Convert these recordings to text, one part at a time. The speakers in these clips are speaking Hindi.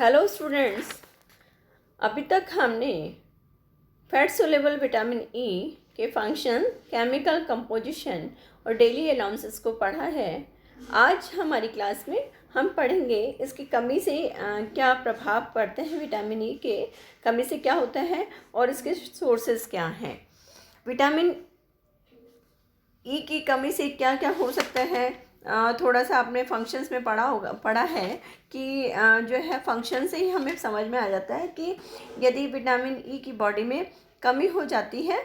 Hello students. अभी तक हमने फैट सोलेबल विटामिन ई के फंक्शन, केमिकल कंपोजिशन और डेली अलाउंसेस को पढ़ा है। आज हमारी क्लास में हम पढ़ेंगे इसकी कमी से क्या प्रभाव पड़ते हैं, विटामिन ई के कमी से क्या होता है और इसके सोर्सेस क्या हैं। विटामिन ई की कमी से क्या क्या हो सकता है। थोड़ा सा आपने फंक्शंस में पढ़ा है कि जो है फंक्शन से ही हमें समझ में आ जाता है कि यदि विटामिन ई की बॉडी में कमी हो जाती है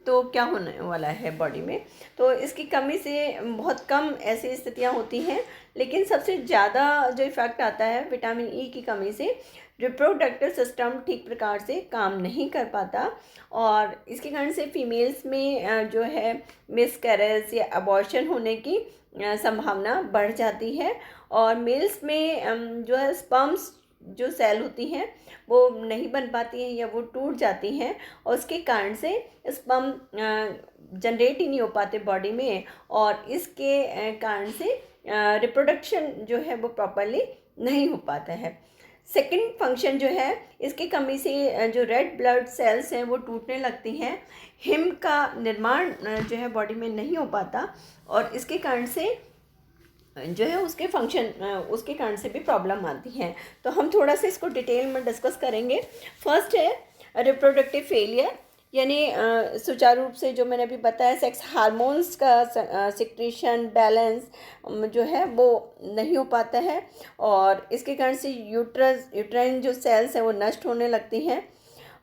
तो क्या होने वाला है बॉडी में। तो इसकी कमी से बहुत कम ऐसी स्थितियां होती हैं, लेकिन सबसे ज़्यादा जो इफ़ेक्ट आता है विटामिन ई की कमी से, रिप्रोडक्टिव सिस्टम ठीक प्रकार से काम नहीं कर पाता और इसके कारण से फीमेल्स में जो है मिसकैरेज या अबॉर्शन होने की संभावना बढ़ जाती है। और मेल्स में जो है स्पर्म्स जो सेल होती हैं वो नहीं बन पाती हैं या वो टूट जाती हैं और उसके कारण से स्पर्म जनरेट ही नहीं हो पाते बॉडी में और इसके कारण से रिप्रोडक्शन जो है वो प्रॉपरली नहीं हो पाता है। सेकंड फंक्शन जो है, इसकी कमी से जो रेड ब्लड सेल्स हैं वो टूटने लगती हैं, हिम का निर्माण जो है बॉडी में नहीं हो पाता और इसके कारण से जो है उसके कारण से भी प्रॉब्लम आती है। तो हम थोड़ा सा इसको डिटेल में डिस्कस करेंगे। फर्स्ट है रिप्रोडक्टिव फेलियर, यानी सुचारू रूप से जो मैंने अभी बताया सेक्स हार्मोन्स का सिक्रीशन बैलेंस जो है वो नहीं हो पाता है और इसके कारण से यूट्राइन जो सेल्स हैं वो नष्ट होने लगती हैं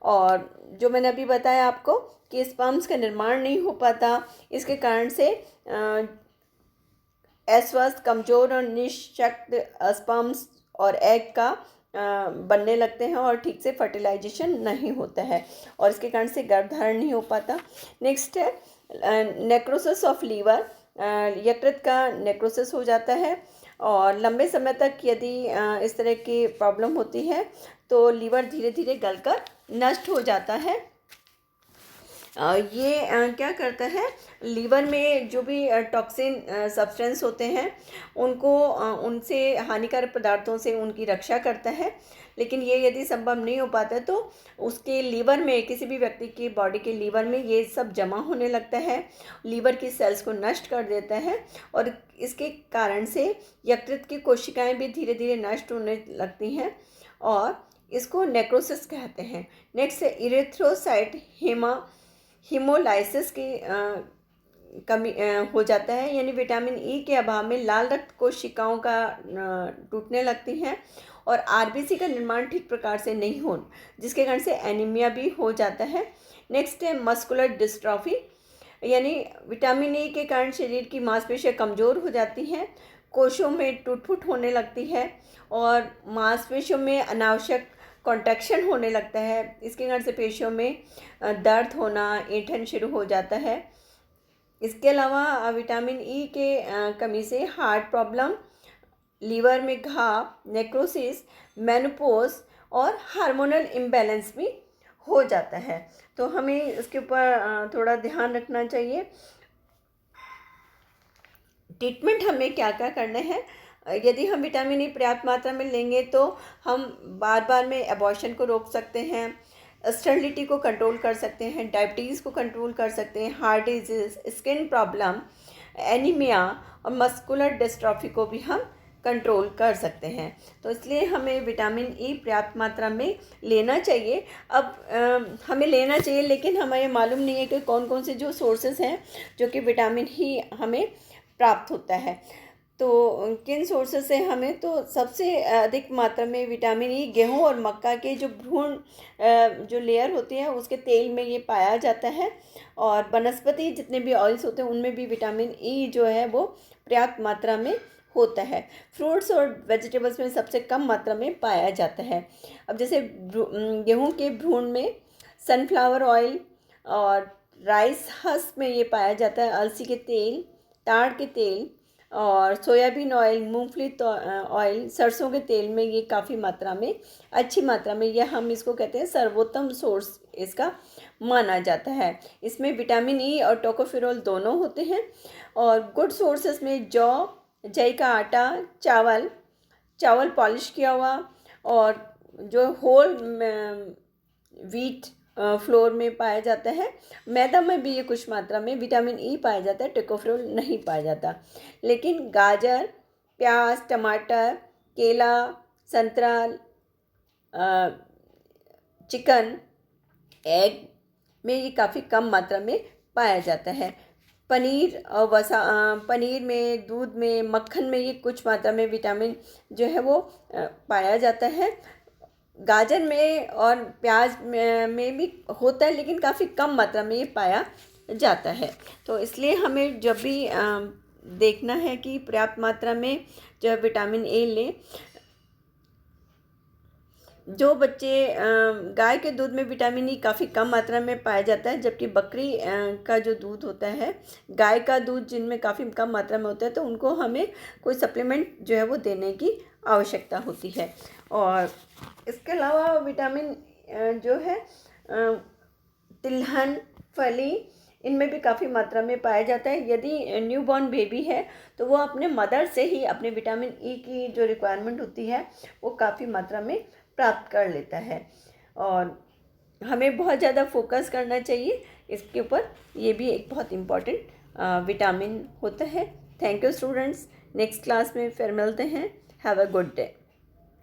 और जो मैंने अभी बताया आपको कि स्पर्म्स का निर्माण नहीं हो पाता, इसके कारण से अस्वस्थ, कमज़ोर और निःशक्त स्पर्म्स और एग का बनने लगते हैं और ठीक से फर्टिलाइजेशन नहीं होता है और इसके कारण से गर्भधारण नहीं हो पाता। नेक्स्ट है नेक्रोसिस ऑफ लीवर, यकृत का नेक्रोसिस हो जाता है और लंबे समय तक यदि इस तरह की प्रॉब्लम होती है तो लीवर धीरे धीरे गलकर नष्ट हो जाता है। ये क्या करता है, लीवर में जो भी टॉक्सिन सब्सटेंस होते हैं उनको उनसे हानिकारक पदार्थों से उनकी रक्षा करता है, लेकिन ये यदि संभव नहीं हो पाता तो उसके लीवर में, किसी भी व्यक्ति की बॉडी के लीवर में ये सब जमा होने लगता है, लीवर की सेल्स को नष्ट कर देता है और इसके कारण से यकृत की कोशिकाएं भी धीरे धीरे नष्ट होने लगती हैं और इसको नेक्रोसिस कहते हैं। नेक्स्ट है इरेथ्रोसाइट हीमोलाइसिस की कमी हो जाता है, यानी विटामिन ई के अभाव में लाल रक्त कोशिकाओं का टूटने लगती हैं और आरबीसी का निर्माण ठीक प्रकार से नहीं हो, जिसके कारण से एनीमिया भी हो जाता है। नेक्स्ट है मस्कुलर डिस्ट्रॉफी, यानी विटामिन ई के कारण शरीर की मांसपेशियां कमज़ोर हो जाती हैं, कोशों में टूट फूट होने लगती है और मांसपेशियों में अनावश्यक कॉन्ट्रैक्शन होने लगता है। इसके कारण से पेशियों में दर्द होना, ऐंठन शुरू हो जाता है। इसके अलावा विटामिन ई के कमी से हार्ट प्रॉब्लम, लीवर में घाव, नेक्रोसिस, मेनोपॉज और हार्मोनल इम्बैलेंस भी हो जाता है। तो हमें इसके ऊपर थोड़ा ध्यान रखना चाहिए। ट्रीटमेंट हमें क्या क्या करना है, यदि हम विटामिन ई पर्याप्त मात्रा में लेंगे तो हम बार बार में एबॉर्शन को रोक सकते हैं, स्टेरिलिटी को कंट्रोल कर सकते हैं, डायबिटीज़ को कंट्रोल कर सकते हैं, heart disease, skin problem, anaemia और मस्कुलर डिस्ट्रॉफी को भी हम कंट्रोल कर सकते हैं। तो इसलिए हमें विटामिन ई पर्याप्त मात्रा में लेना चाहिए। अब हमें लेना चाहिए, लेकिन हमें मालूम नहीं है कि कौन कौन से जो सोर्सेज हैं जो कि विटामिन ई हमें प्राप्त होता है। तो किन सोर्सेज से हमें, तो सबसे अधिक मात्रा में विटामिन ई गेहूं और मक्का के जो भ्रूण जो लेयर होती है उसके तेल में ये पाया जाता है और वनस्पति जितने भी ऑयल्स होते हैं उनमें भी विटामिन ई जो है वो पर्याप्त मात्रा में होता है। फ्रूट्स और वेजिटेबल्स में सबसे कम मात्रा में पाया जाता है। अब जैसे गेहूं के भ्रूण में सनफ्लावर ऑयल और राइस हस्क में ये पाया जाता है, अलसी के तेल, ताड़ के तेल और सोयाबीन ऑयल, मूंगफली ऑयल, सरसों के तेल में ये काफ़ी मात्रा में, अच्छी मात्रा में, यह हम इसको कहते हैं सर्वोत्तम सोर्स इसका माना जाता है। इसमें विटामिन ई और टोकोफेरोल दोनों होते हैं। और गुड सोर्सेस में जौ, जई का आटा, चावल पॉलिश किया हुआ और जो होल व्हीट फ्लोर में पाया जाता है। मैदा में भी ये कुछ मात्रा में विटामिन ई पाया जाता है, टोकोफेरोल नहीं पाया जाता। लेकिन गाजर, प्याज, टमाटर, केला, संतरा, चिकन, एग में ये काफ़ी कम मात्रा में पाया जाता है। पनीर और पनीर में, दूध में, मक्खन में ये कुछ मात्रा में विटामिन जो है वो पाया जाता है। गाजर में और प्याज में भी होता है, लेकिन काफ़ी कम मात्रा में ये पाया जाता है। तो इसलिए हमें जब भी देखना है कि पर्याप्त मात्रा में जो है विटामिन ए लें। जो बच्चे गाय के दूध में विटामिन ई काफ़ी कम मात्रा में पाया जाता है, जबकि बकरी का जो दूध होता है, गाय का दूध जिनमें काफ़ी कम मात्रा में होता है, तो उनको हमें कोई सप्लीमेंट जो है वो देने की आवश्यकता होती है। और इसके अलावा विटामिन जो है तिलहन, फली, इनमें भी काफ़ी मात्रा में पाया जाता है। यदि न्यूबॉर्न बेबी है तो वो अपने मदर से ही अपने विटामिन ई की जो रिक्वायरमेंट होती है वो काफ़ी मात्रा में प्राप्त कर लेता है। और हमें बहुत ज़्यादा फोकस करना चाहिए इसके ऊपर। ये भी एक बहुत इम्पॉर्टेंट विटामिन होता है। Thank you students, next class में फिर मिलते हैं। Have a good day.